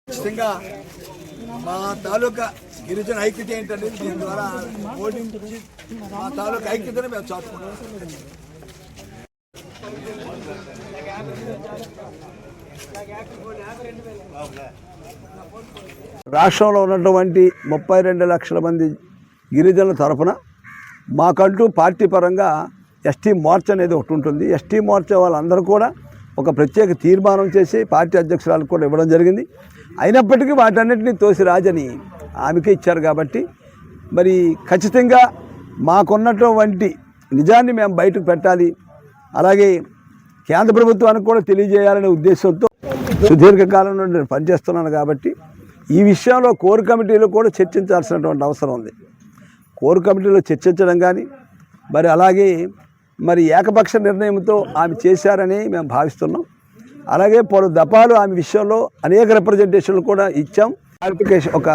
ఖచ్చితంగా మా తాలూకా గిరిజన ఐక్యత ఏంటంటే దీని ద్వారా ఓటించి మా తాలూకా ఐక్యతను మేము చాటుకుంటాం. రాష్ట్రంలో ఉన్నటువంటి 32 లక్షల మంది గిరిజనుల తరఫున మాకంటూ పార్టీ పరంగా ఎస్టీ మోర్చా అనేది ఒకటి ఉంటుంది. ఎస్టీ మోర్చా వాళ్ళందరూ కూడా ఒక ప్రత్యేక తీర్మానం చేసి పార్టీ అధ్యక్షురాలకు కూడా ఇవ్వడం జరిగింది. అయినప్పటికీ వాటన్నిటినీ తోసిరాజని ఆమెకే ఇచ్చారు. కాబట్టి మరి ఖచ్చితంగా మాకున్నటువంటి నిజాన్ని మేము బయటకు పెట్టాలి, అలాగే కేంద్ర ప్రభుత్వానికి కూడా తెలియజేయాలనే ఉద్దేశంతో సుదీర్ఘకాలం నుండి నేను పనిచేస్తున్నాను. కాబట్టి ఈ విషయంలో కోర్ కమిటీలో కూడా చర్చించాల్సినటువంటి అవసరం ఉంది. కోర్ కమిటీలో చర్చించడం కానీ మరి అలాగే మరి ఏకపక్ష నిర్ణయంతో ఆమె చేశారని మేము భావిస్తున్నాం. అలాగే పలు దఫాలు ఆమె విషయంలో అనేక రిప్రజెంటేషన్లు కూడా ఇచ్చాం. క్లారిఫికేషన్ ఒక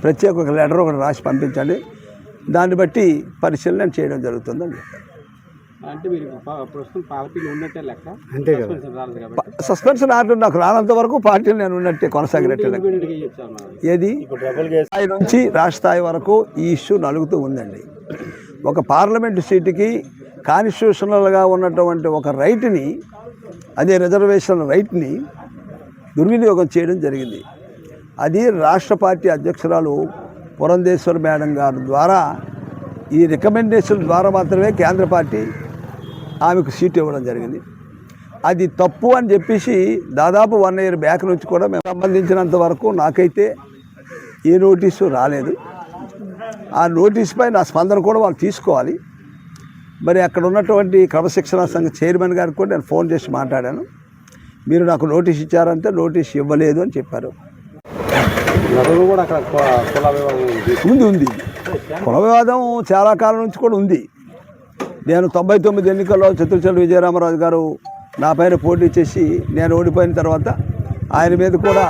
ప్రత్యేక ఒక లెటర్ ఒకటి రాసి పంపించండి, దాన్ని బట్టి పరిశీలన చేయడం జరుగుతుందండి. అంటే మీరు ప్రస్తుతం పార్టీలో ఉన్నట్టే లెక్క, అంతే కదా. సస్పెన్షన్ ఆర్డర్ నాకు రానంత వరకు పార్టీలు నేను ఉన్నట్టే కొనసాగినట్టే లెక్క. ఏది స్థాయి నుంచి రాష్ట్ర స్థాయి వరకు ఈ ఇష్యూ నలుగుతూ ఉందండి. ఒక పార్లమెంటు సీటుకి కాన్స్టిట్యూషనల్గా ఉన్నటువంటి ఒక రైట్ని, అదే రిజర్వేషన్ రైట్ని దుర్వినియోగం చేయడం జరిగింది. అది రాష్ట్ర పార్టీ అధ్యక్షురాలు పురంధేశ్వరి మేడం గారి ద్వారా ఈ రికమెండేషన్ ద్వారా మాత్రమే కేంద్ర పార్టీ ఆమెకు సీట్ ఇవ్వడం జరిగింది. అది తప్పు అని చెప్పేసి దాదాపు 1 year బ్యాక్ నుంచి కూడా మేము సంబంధించినంత వరకు నాకైతే ఏ నోటీసు రాలేదు. ఆ నోటీసుపై నా స్పందన కూడా వాళ్ళు తీసుకోవాలి. మరి అక్కడ ఉన్నటువంటి క్రమశిక్షణ సంఘ చైర్మన్ గారికి కూడా నేను ఫోన్ చేసి మాట్లాడాను. మీరు నాకు నోటీస్ ఇచ్చారంటే నోటీస్ ఇవ్వలేదు అని చెప్పారు. ఉంది కుల వివాదం చాలా కాలం నుంచి కూడా ఉంది. నేను 99 ఎన్నికల్లో చిత్రచల్లి విజయరామరాజు గారు నా పైన పోటీ చేసి నేను ఓడిపోయిన తర్వాత ఆయన మీద కూడా